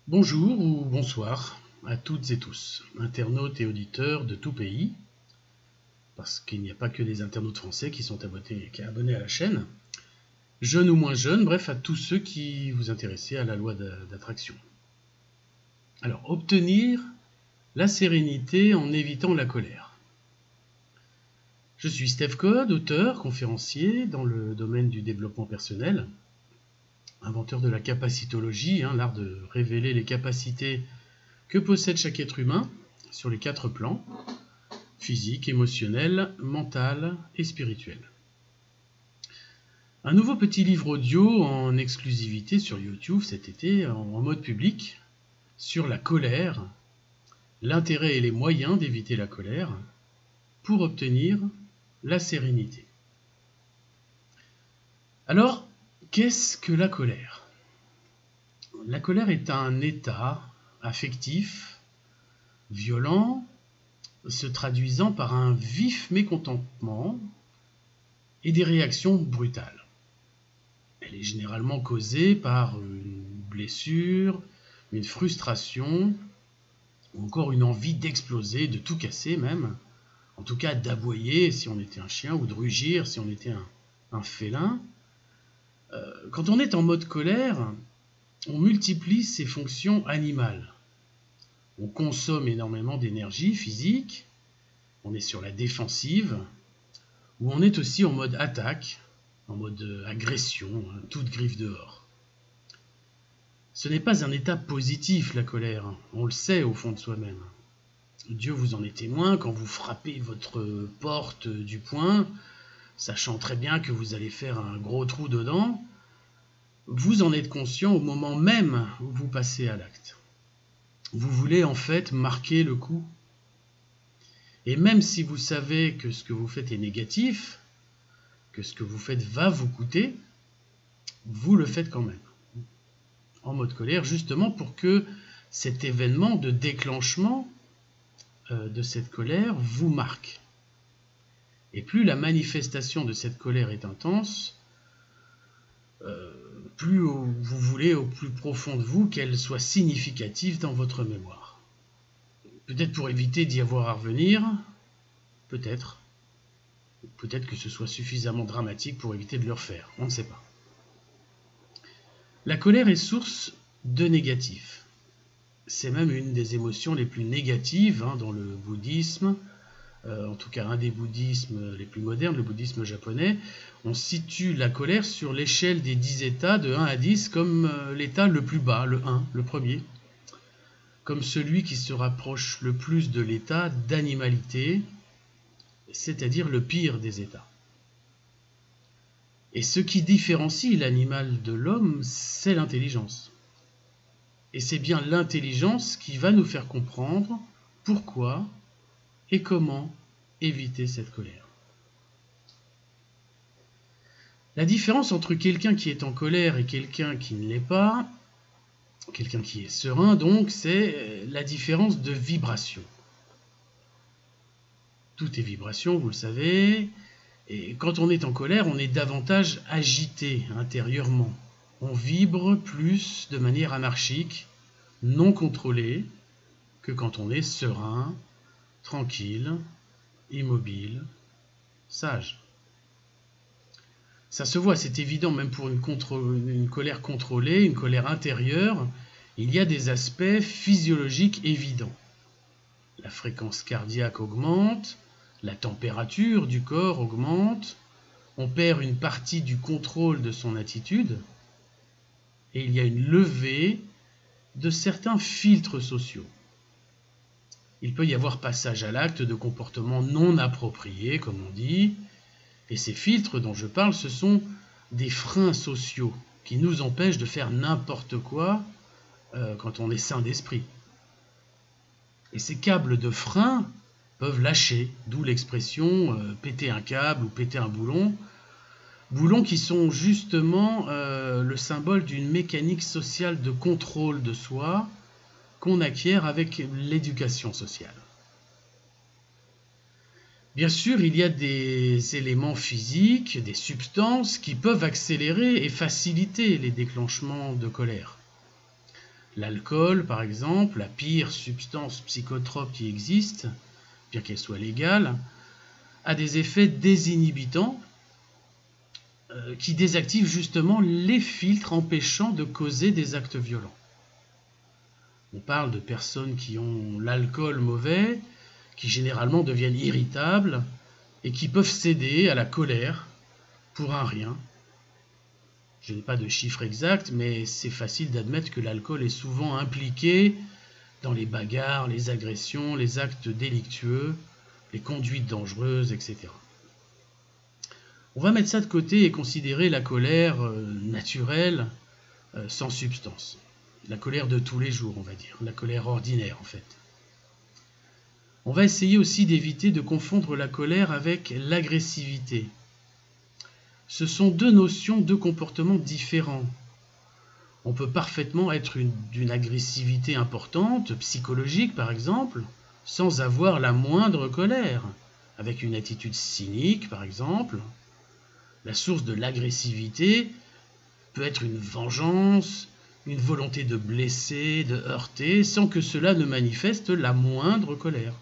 Bonjour ou bonsoir à toutes et tous, internautes et auditeurs de tout pays, parce qu'il n'y a pas que les internautes français qui sont abonnés à la chaîne, jeunes ou moins jeunes, bref à tous ceux qui vous intéressez à la loi d'attraction. Alors, obtenir la sérénité en évitant la colère. Je suis Steph Code, auteur, conférencier dans le domaine du développement personnel, inventeur de la capacitologie, l'art de révéler les capacités que possède chaque être humain sur les 4 plans, physique, émotionnel, mental et spirituel. Un nouveau petit livre audio en exclusivité sur YouTube cet été, en mode public, sur la colère, l'intérêt et les moyens d'éviter la colère pour obtenir la sérénité. Alors, qu'est-ce que la colère ? La colère est un état affectif, violent, se traduisant par un vif mécontentement et des réactions brutales. Elle est généralement causée par une blessure, une frustration, ou encore une envie d'exploser, de tout casser même, en tout cas d'aboyer si on était un chien, ou de rugir si on était un félin. Quand on est en mode colère, on multiplie ses fonctions animales. On consomme énormément d'énergie physique, on est sur la défensive, ou on est aussi en mode attaque, en mode agression, toute griffe dehors. Ce n'est pas un état positif, la colère, on le sait au fond de soi-même. Dieu vous en est témoin quand vous frappez votre porte du poing, sachant très bien que vous allez faire un gros trou dedans, vous en êtes conscient au moment même où vous passez à l'acte. Vous voulez en fait marquer le coup. Et même si vous savez que ce que vous faites est négatif, que ce que vous faites va vous coûter, vous le faites quand même. En mode colère, justement pour que cet événement de déclenchement de cette colère vous marque. Et plus la manifestation de cette colère est intense, plus vous voulez au plus profond de vous qu'elle soit significative dans votre mémoire. Peut-être pour éviter d'y avoir à revenir, peut-être que ce soit suffisamment dramatique pour éviter de le refaire, on ne sait pas. La colère est source de négatif. C'est même une des émotions les plus négatives dans le bouddhisme, en tout cas un des bouddhismes les plus modernes, le bouddhisme japonais. On situe la colère sur l'échelle des 10 états de 1 à 10 comme l'état le plus bas, le 1, le premier, comme celui qui se rapproche le plus de l'état d'animalité, c'est-à-dire le pire des états. Et ce qui différencie l'animal de l'homme, c'est l'intelligence. Et c'est bien l'intelligence qui va nous faire comprendre pourquoi et comment éviter cette colère. La différence entre quelqu'un qui est en colère et quelqu'un qui ne l'est pas, quelqu'un qui est serein donc, c'est la différence de vibration. Tout est vibration, vous le savez, et quand on est en colère, on est davantage agité intérieurement. On vibre plus de manière anarchique, non contrôlée, que quand on est serein, tranquille, immobile, sage. Ça se voit, c'est évident, même pour une colère contrôlée, une colère intérieure, il y a des aspects physiologiques évidents. La fréquence cardiaque augmente, la température du corps augmente, on perd une partie du contrôle de son attitude, et il y a une levée de certains filtres sociaux. Il peut y avoir passage à l'acte de comportements non appropriés, comme on dit, et ces filtres dont je parle, ce sont des freins sociaux qui nous empêchent de faire n'importe quoi quand on est sain d'esprit. Et ces câbles de frein peuvent lâcher, d'où l'expression péter un câble ou péter un boulon. Boulons qui sont justement le symbole d'une mécanique sociale de contrôle de soi qu'on acquiert avec l'éducation sociale. Bien sûr, il y a des éléments physiques, des substances qui peuvent accélérer et faciliter les déclenchements de colère. L'alcool, par exemple, la pire substance psychotrope qui existe, bien qu'elle soit légale, a des effets désinhibitants qui désactivent justement les filtres empêchant de causer des actes violents. On parle de personnes qui ont l'alcool mauvais, qui généralement deviennent irritables et qui peuvent céder à la colère pour un rien. Je n'ai pas de chiffres exacts, mais c'est facile d'admettre que l'alcool est souvent impliqué dans les bagarres, les agressions, les actes délictueux, les conduites dangereuses, etc. On va mettre ça de côté et considérer la colère naturelle, sans substance. La colère de tous les jours, on va dire, la colère ordinaire en fait. On va essayer aussi d'éviter de confondre la colère avec l'agressivité. Ce sont deux notions, deux comportements différents. On peut parfaitement être d'une agressivité importante, psychologique par exemple, sans avoir la moindre colère, avec une attitude cynique par exemple. La source de l'agressivité peut être une vengeance, une volonté de blesser, de heurter, sans que cela ne manifeste la moindre colère.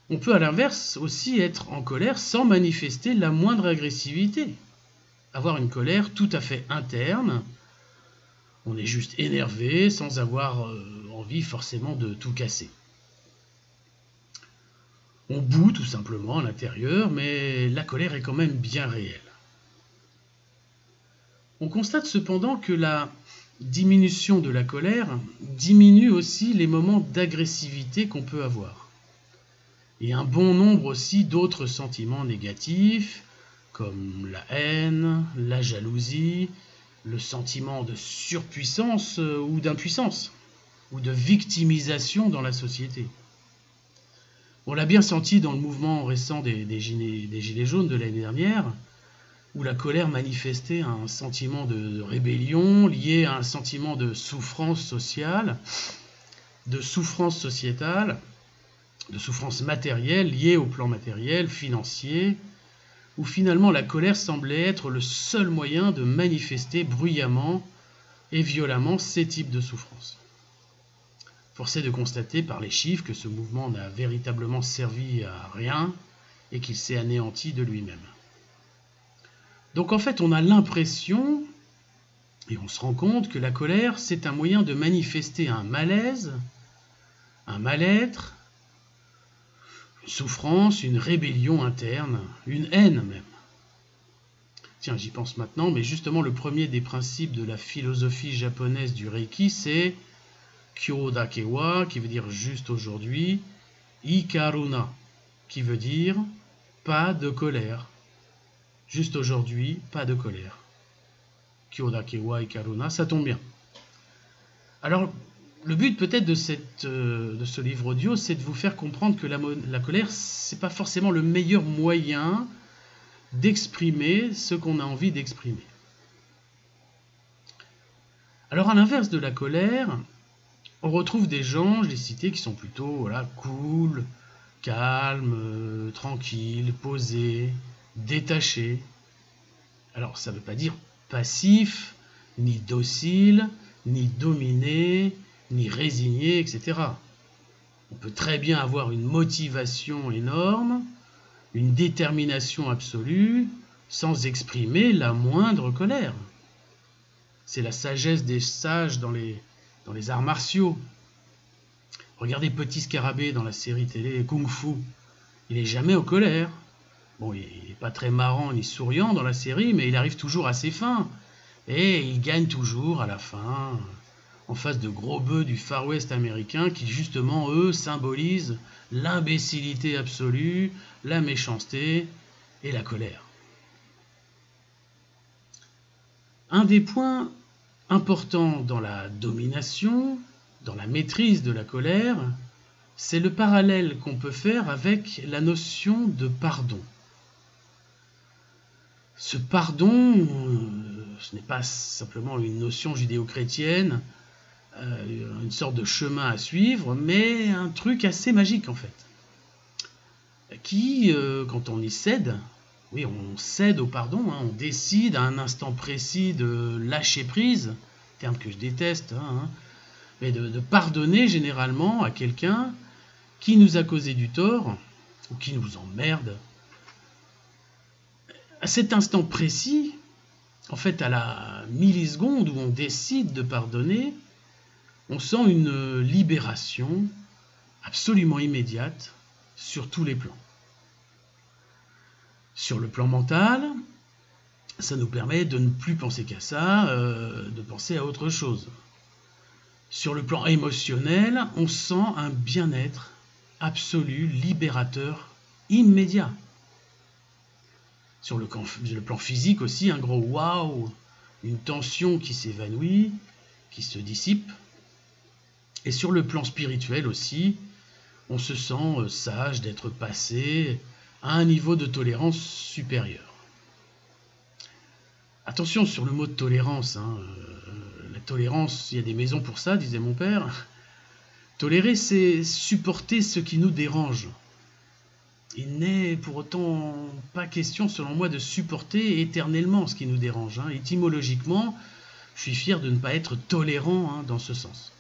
On peut à l'inverse aussi être en colère sans manifester la moindre agressivité. Avoir une colère tout à fait interne, on est juste énervé sans avoir envie forcément de tout casser. On bout tout simplement à l'intérieur, mais la colère est quand même bien réelle. On constate cependant que la diminution de la colère diminue aussi les moments d'agressivité qu'on peut avoir. Et un bon nombre aussi d'autres sentiments négatifs, comme la haine, la jalousie, le sentiment de surpuissance ou d'impuissance, ou de victimisation dans la société. On l'a bien senti dans le mouvement récent des Gilets jaunes de l'année dernière, où la colère manifestait un sentiment de rébellion lié à un sentiment de souffrance sociale, de souffrance sociétale, de souffrance matérielle liée au plan matériel, financier, où finalement la colère semblait être le seul moyen de manifester bruyamment et violemment ces types de souffrances. Force est de constater par les chiffres que ce mouvement n'a véritablement servi à rien et qu'il s'est anéanti de lui-même. Donc en fait, on a l'impression, et on se rend compte que la colère, c'est un moyen de manifester un malaise, un mal-être, une souffrance, une rébellion interne, une haine même. Tiens, j'y pense maintenant, mais justement le premier des principes de la philosophie japonaise du Reiki, c'est Kyodakewa, qui veut dire juste aujourd'hui, Ikaruna, qui veut dire pas de colère. Juste aujourd'hui, pas de colère. Kyodakewa Ikaruna, ça tombe bien. Alors, le but peut-être de ce livre audio, c'est de vous faire comprendre que la colère, c'est pas forcément le meilleur moyen d'exprimer ce qu'on a envie d'exprimer. Alors, à l'inverse de la colère, on retrouve des gens, je l'ai cité, qui sont plutôt cool, calmes, tranquilles, posés, détachés. Alors, ça ne veut pas dire passif, ni docile, ni dominé, ni résigné, etc. On peut très bien avoir une motivation énorme, une détermination absolue, sans exprimer la moindre colère. C'est la sagesse des sages dans les arts martiaux. Regardez Petit Scarabée dans la série télé Kung Fu. Il n'est jamais en colère. Bon, il n'est pas très marrant ni souriant dans la série, mais il arrive toujours à ses fins. Et il gagne toujours à la fin, en face de gros bœufs du Far West américain qui, justement, eux, symbolisent l'imbécilité absolue, la méchanceté et la colère. Un des points importants dans la domination, dans la maîtrise de la colère, c'est le parallèle qu'on peut faire avec la notion de pardon. Ce pardon, ce n'est pas simplement une notion judéo-chrétienne, une sorte de chemin à suivre, mais un truc assez magique en fait, qui, quand on y cède, oui, on cède au pardon, on décide à un instant précis de lâcher prise terme que je déteste, mais de pardonner généralement à quelqu'un qui nous a causé du tort ou qui nous emmerde. À cet instant précis, en fait à la milliseconde où on décide de pardonner, on sent une libération absolument immédiate sur tous les plans. Sur le plan mental, ça nous permet de ne plus penser qu'à ça, de penser à autre chose. Sur le plan émotionnel, on sent un bien-être absolu, libérateur, immédiat. Sur le plan physique aussi, un gros waouh, une tension qui s'évanouit, qui se dissipe. Et sur le plan spirituel aussi, on se sent sage d'être passé à un niveau de tolérance supérieur. Attention sur le mot de tolérance. La tolérance, il y a des maisons pour ça, disait mon père. Tolérer, c'est supporter ce qui nous dérange. Il n'est pour autant pas question, selon moi, de supporter éternellement ce qui nous dérange. Étymologiquement, je suis fier de ne pas être tolérant dans ce sens.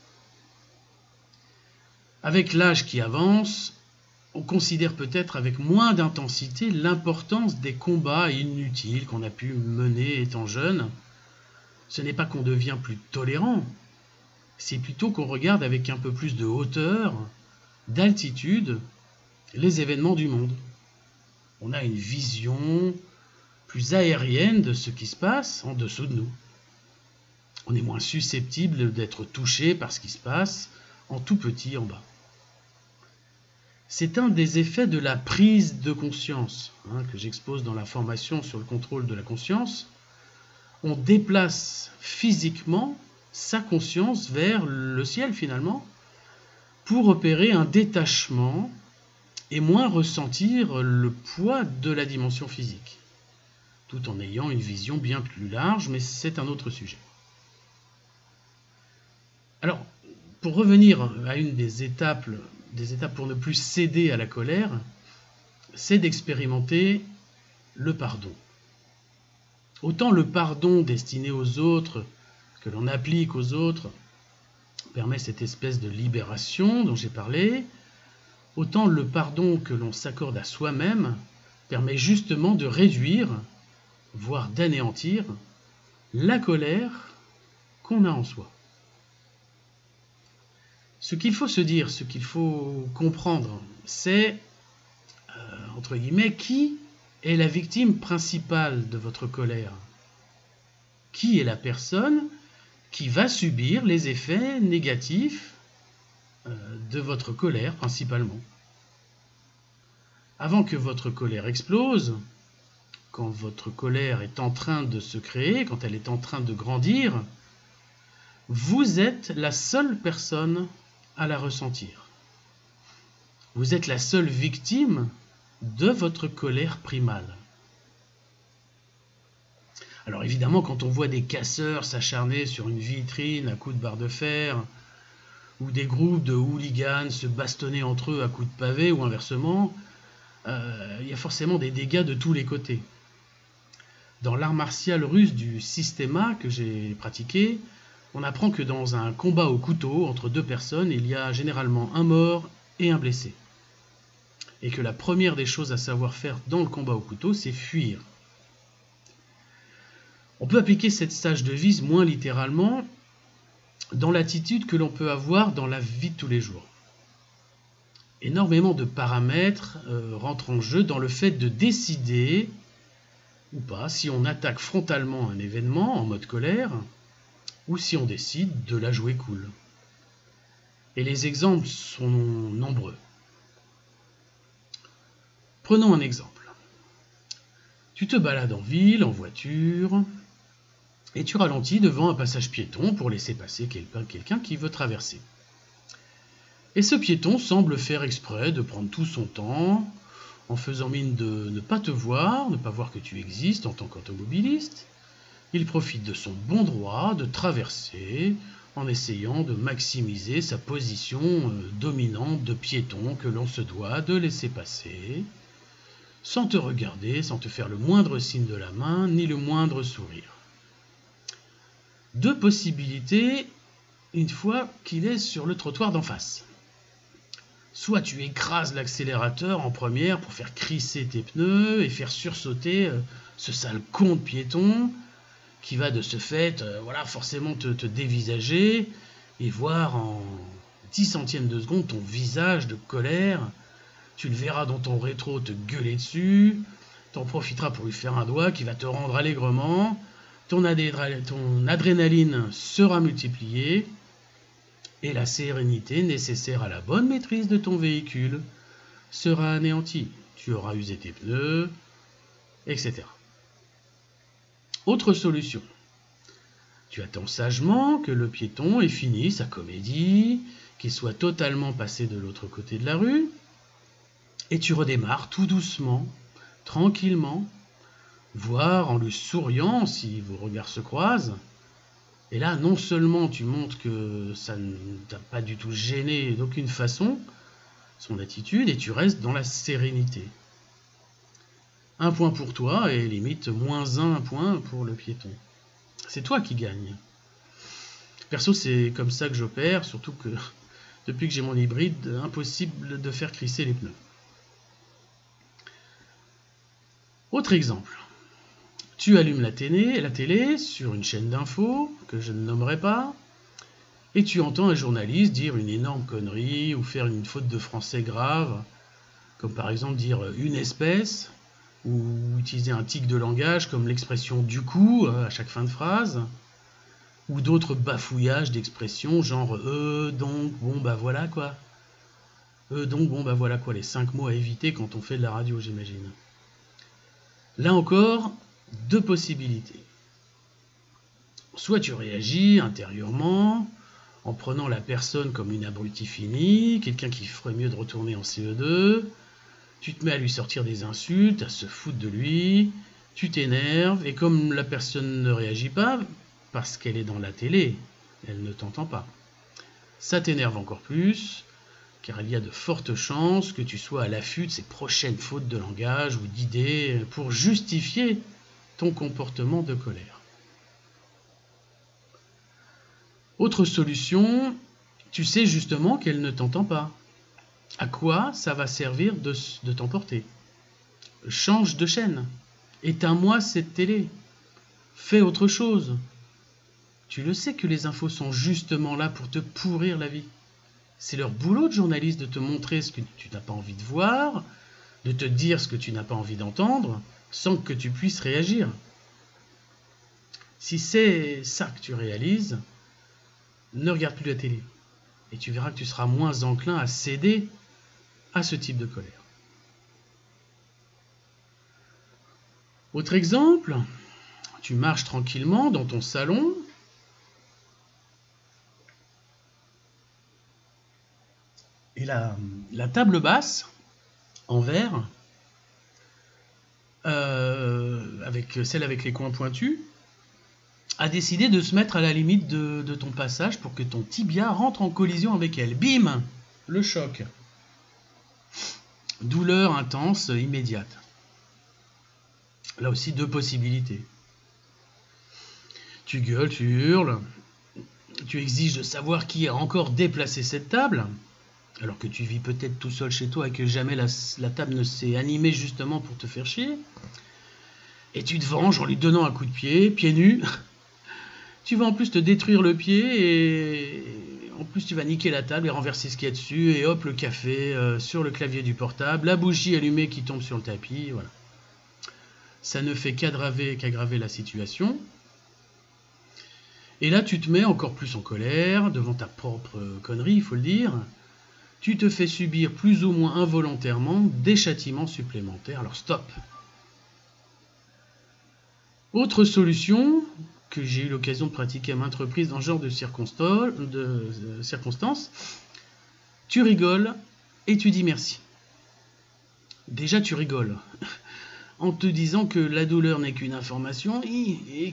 Avec l'âge qui avance, on considère peut-être avec moins d'intensité l'importance des combats inutiles qu'on a pu mener étant jeune. Ce n'est pas qu'on devient plus tolérant, c'est plutôt qu'on regarde avec un peu plus de hauteur, d'altitude, les événements du monde. On a une vision plus aérienne de ce qui se passe en dessous de nous. On est moins susceptible d'être touché par ce qui se passe en tout petit en bas. C'est un des effets de la prise de conscience que j'expose dans la formation sur le contrôle de la conscience. On déplace physiquement sa conscience vers le ciel finalement pour opérer un détachement et moins ressentir le poids de la dimension physique, tout en ayant une vision bien plus large, mais c'est un autre sujet. Alors, pour revenir à une des étapes pour ne plus céder à la colère, c'est d'expérimenter le pardon. Autant le pardon destiné aux autres, que l'on applique aux autres, permet cette espèce de libération dont j'ai parlé, autant le pardon que l'on s'accorde à soi-même permet justement de réduire, voire d'anéantir, la colère qu'on a en soi. Ce qu'il faut se dire, ce qu'il faut comprendre, c'est, entre guillemets, qui est la victime principale de votre colère ? Qui est la personne qui va subir les effets négatifs de votre colère principalement ? Avant que votre colère explose, quand votre colère est en train de se créer, quand elle est en train de grandir, vous êtes la seule personne à la ressentir. Vous êtes la seule victime de votre colère primale. Alors évidemment, quand on voit des casseurs s'acharner sur une vitrine à coups de barre de fer, ou des groupes de hooligans se bastonner entre eux à coups de pavé, ou inversement, il y a forcément des dégâts de tous les côtés. Dans l'art martial russe du Systema que j'ai pratiqué, on apprend que dans un combat au couteau entre deux personnes, il y a généralement un mort et un blessé. Et que la première des choses à savoir faire dans le combat au couteau, c'est fuir. On peut appliquer cette sage devise moins littéralement dans l'attitude que l'on peut avoir dans la vie de tous les jours. Énormément de paramètres rentrent en jeu dans le fait de décider ou pas si on attaque frontalement un événement en mode colère ou si on décide de la jouer cool. Et les exemples sont nombreux. Prenons un exemple. Tu te balades en ville, en voiture, et tu ralentis devant un passage piéton pour laisser passer quelqu'un qui veut traverser. Et ce piéton semble faire exprès de prendre tout son temps, en faisant mine de ne pas te voir, ne pas voir que tu existes en tant qu'automobiliste. Il profite de son bon droit de traverser en essayant de maximiser sa position dominante de piéton que l'on se doit de laisser passer, sans te regarder, sans te faire le moindre signe de la main, ni le moindre sourire. Deux possibilités une fois qu'il est sur le trottoir d'en face. Soit tu écrases l'accélérateur en première pour faire crisser tes pneus et faire sursauter ce sale con de piéton qui va de ce fait forcément te dévisager et voir en 10 centièmes de seconde ton visage de colère. Tu le verras dans ton rétro te gueuler dessus, t'en profiteras pour lui faire un doigt qui va te rendre allègrement, ton adrénaline sera multipliée et la sérénité nécessaire à la bonne maîtrise de ton véhicule sera anéantie. Tu auras usé tes pneus, etc. Autre solution. Tu attends sagement que le piéton ait fini sa comédie, qu'il soit totalement passé de l'autre côté de la rue, et tu redémarres tout doucement, tranquillement, voire en lui souriant si vos regards se croisent. Et là, non seulement tu montres que ça ne t'a pas du tout gêné d'aucune façon, son attitude, et tu restes dans la sérénité. Un point pour toi et limite moins un point pour le piéton. C'est toi qui gagne. Perso, c'est comme ça que j'opère, surtout que depuis que j'ai mon hybride, impossible de faire crisser les pneus. Autre exemple. Tu allumes la télé sur une chaîne d'infos que je ne nommerai pas, et tu entends un journaliste dire une énorme connerie ou faire une faute de français grave, comme par exemple dire une espèce, ou utiliser un tic de langage comme l'expression du coup à chaque fin de phrase, ou d'autres bafouillages d'expressions genre donc bon bah voilà quoi. Donc bon bah voilà quoi, les 5 mots à éviter quand on fait de la radio, j'imagine. Là encore, deux possibilités. Soit tu réagis intérieurement en prenant la personne comme une abrutie finie, quelqu'un qui ferait mieux de retourner en CE2, tu te mets à lui sortir des insultes, à se foutre de lui, tu t'énerves, et comme la personne ne réagit pas, parce qu'elle est dans la télé, elle ne t'entend pas, ça t'énerve encore plus, car il y a de fortes chances que tu sois à l'affût de ces prochaines fautes de langage ou d'idées pour justifier ton comportement de colère. Autre solution, tu sais justement qu'elle ne t'entend pas. À quoi ça va servir de t'emporter? Change de chaîne. Éteins-moi cette télé. Fais autre chose. Tu le sais que les infos sont justement là pour te pourrir la vie. C'est leur boulot de journaliste de te montrer ce que tu n'as pas envie de voir, de te dire ce que tu n'as pas envie d'entendre, sans que tu puisses réagir. Si c'est ça que tu réalises, ne regarde plus la télé. Et tu verras que tu seras moins enclin à céder à ce type de colère. Autre exemple, tu marches tranquillement dans ton salon, et la table basse, en verre, avec celle avec les coins pointus, a décidé de se mettre à la limite de ton passage pour que ton tibia rentre en collision avec elle. Bim! Le choc. Douleur intense, immédiate. Là aussi, deux possibilités. Tu gueules, tu hurles, tu exiges de savoir qui a encore déplacé cette table, alors que tu vis peut-être tout seul chez toi et que jamais la table ne s'est animée justement pour te faire chier. Et tu te venges en lui donnant un coup de pied, pieds nus. Tu vas en plus te détruire le pied et en plus tu vas niquer la table et renverser ce qu'il y a dessus et hop le café sur le clavier du portable, la bougie allumée qui tombe sur le tapis, voilà. Ça ne fait qu'aggraver la situation. Et là tu te mets encore plus en colère devant ta propre connerie, il faut le dire. Tu te fais subir plus ou moins involontairement des châtiments supplémentaires, alors stop. Autre solution que j'ai eu l'occasion de pratiquer à maintes reprises dans ce genre de circonstances, tu rigoles et tu dis merci. Déjà tu rigoles en te disant que la douleur n'est qu'une information et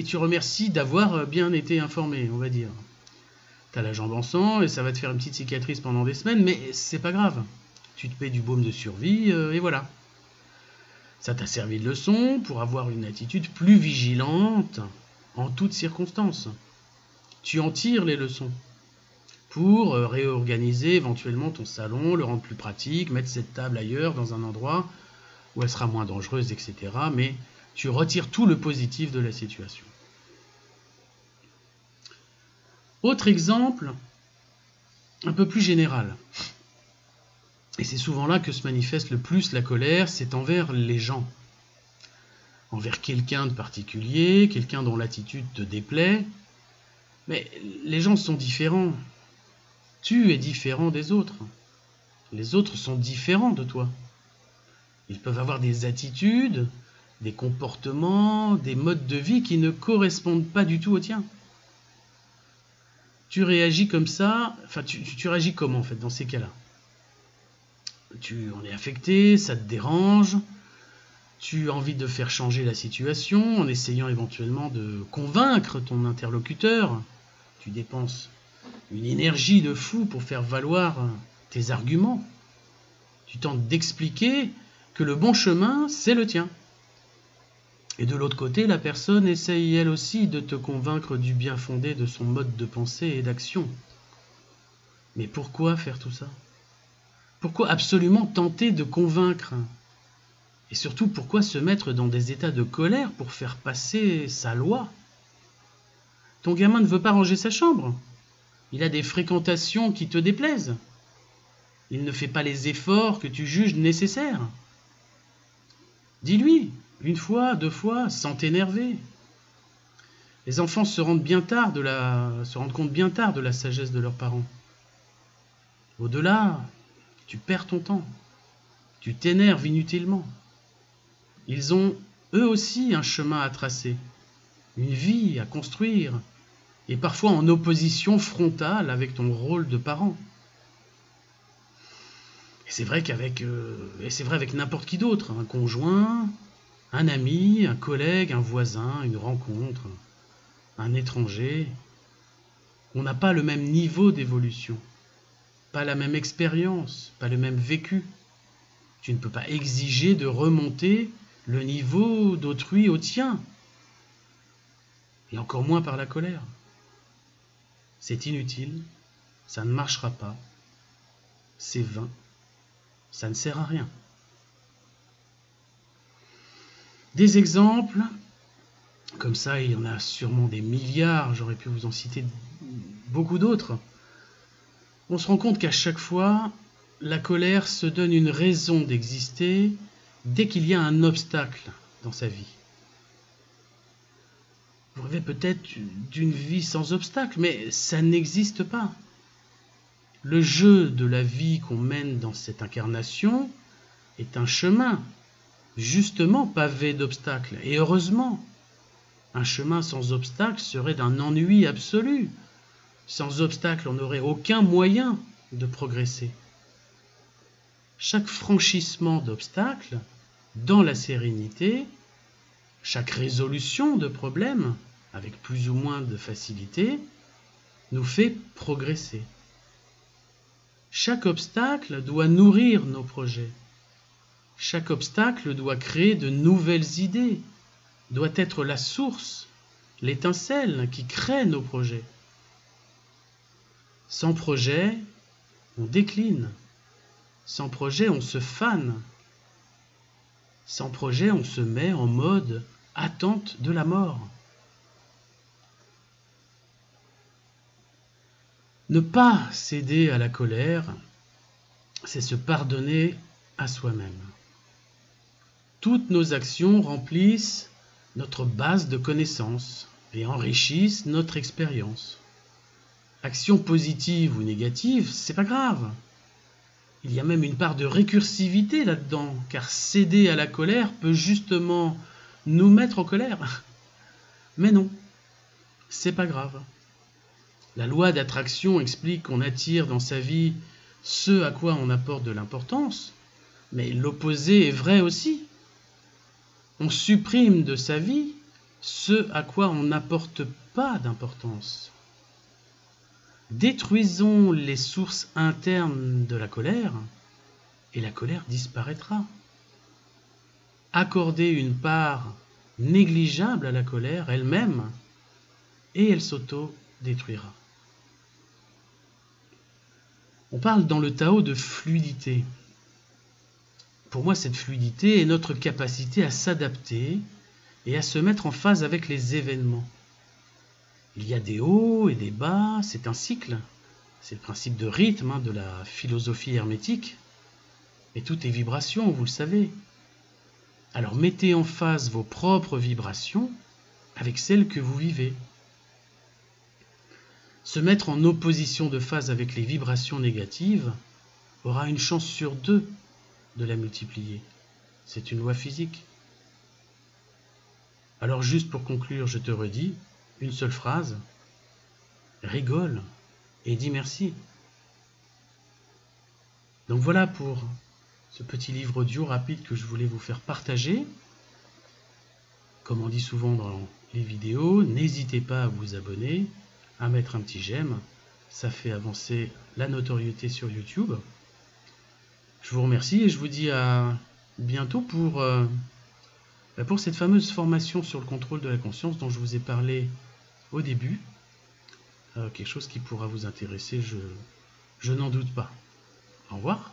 tu remercies d'avoir bien été informé, on va dire. T'as la jambe en sang et ça va te faire une petite cicatrice pendant des semaines, mais c'est pas grave. Tu te payes du baume de survie et voilà. Ça t'a servi de leçon pour avoir une attitude plus vigilante en toutes circonstances. tu en tires les leçons pour réorganiser éventuellement ton salon, le rendre plus pratique, mettre cette table ailleurs dans un endroit où elle sera moins dangereuse, etc. Mais tu retires tout le positif de la situation. Autre exemple, un peu plus général. Et c'est souvent là que se manifeste le plus la colère, c'est envers les gens. Envers quelqu'un de particulier, quelqu'un dont l'attitude te déplaît. Mais les gens sont différents. Tu es différent des autres. Les autres sont différents de toi. Ils peuvent avoir des attitudes, des comportements, des modes de vie qui ne correspondent pas du tout aux tiens. Tu réagis comme ça, enfin tu réagis comment en fait dans ces cas-là? Tu en es affecté, ça te dérange, tu as envie de faire changer la situation en essayant éventuellement de convaincre ton interlocuteur. Tu dépenses une énergie de fou pour faire valoir tes arguments. Tu tentes d'expliquer que le bon chemin, c'est le tien. Et de l'autre côté, la personne essaye elle aussi de te convaincre du bien fondé de son mode de pensée et d'action. Mais pourquoi faire tout ça? Pourquoi absolument tenter de convaincre? Et surtout, pourquoi se mettre dans des états de colère pour faire passer sa loi? Ton gamin ne veut pas ranger sa chambre. Il a des fréquentations qui te déplaisent. Il ne fait pas les efforts que tu juges nécessaires. Dis-lui, une fois, deux fois, sans t'énerver. Les enfants se rendent compte bien tard de la sagesse de leurs parents. Au-delà, tu perds ton temps. Tu t'énerves inutilement. Ils ont, eux aussi, un chemin à tracer, une vie à construire, et parfois en opposition frontale avec ton rôle de parent. Et c'est vrai avec n'importe qui d'autre, un conjoint, un ami, un collègue, un voisin, une rencontre, un étranger. On n'a pas le même niveau d'évolution, pas la même expérience, pas le même vécu. Tu ne peux pas exiger de remonter le niveau d'autrui au tien, et encore moins par la colère. C'est inutile, ça ne marchera pas, c'est vain, ça ne sert à rien. Des exemples, comme ça il y en a sûrement des milliards, j'aurais pu vous en citer beaucoup d'autres. On se rend compte qu'à chaque fois, la colère se donne une raison d'exister dès qu'il y a un obstacle dans sa vie. Vous rêvez peut-être d'une vie sans obstacle, mais ça n'existe pas. Le jeu de la vie qu'on mène dans cette incarnation est un chemin, justement pavé d'obstacles. Et heureusement, un chemin sans obstacles serait d'un ennui absolu. Sans obstacles, on n'aurait aucun moyen de progresser. Chaque franchissement d'obstacles, dans la sérénité, chaque résolution de problèmes, avec plus ou moins de facilité, nous fait progresser. Chaque obstacle doit nourrir nos projets. Chaque obstacle doit créer de nouvelles idées, doit être la source, l'étincelle qui crée nos projets. Sans projet, on décline. Sans projet, on se fane. Sans projet, on se met en mode attente de la mort. Ne pas céder à la colère, c'est se pardonner à soi-même. Toutes nos actions remplissent notre base de connaissances et enrichissent notre expérience. Action positive ou négative, c'est pas grave. Il y a même une part de récursivité là-dedans, car céder à la colère peut justement nous mettre en colère. Mais non, c'est pas grave. La loi d'attraction explique qu'on attire dans sa vie ce à quoi on apporte de l'importance, mais l'opposé est vrai aussi. On supprime de sa vie ce à quoi on n'apporte pas d'importance. Détruisons les sources internes de la colère, et la colère disparaîtra. Accordez une part négligeable à la colère elle-même, et elle s'auto-détruira. détruira. On parle dans le Tao de fluidité. Pour moi, cette fluidité est notre capacité à s'adapter et à se mettre en phase avec les événements. Il y a des hauts et des bas, c'est un cycle. C'est le principe de rythme de la philosophie hermétique. Et tout est vibration, vous le savez. Alors mettez en phase vos propres vibrations avec celles que vous vivez. Se mettre en opposition de phase avec les vibrations négatives aura une chance sur 2 de la multiplier. C'est une loi physique. Alors juste pour conclure, je te redis une seule phrase. Rigole et dis merci. Donc voilà pour ce petit livre audio rapide que je voulais vous faire partager. Comme on dit souvent dans les vidéos, n'hésitez pas à vous abonner, à mettre un petit j'aime. Ça fait avancer la notoriété sur YouTube. Je vous remercie et je vous dis à bientôt pour cette fameuse formation sur le contrôle de la conscience dont je vous ai parlé au début. Quelque chose qui pourra vous intéresser, je n'en doute pas. Au revoir.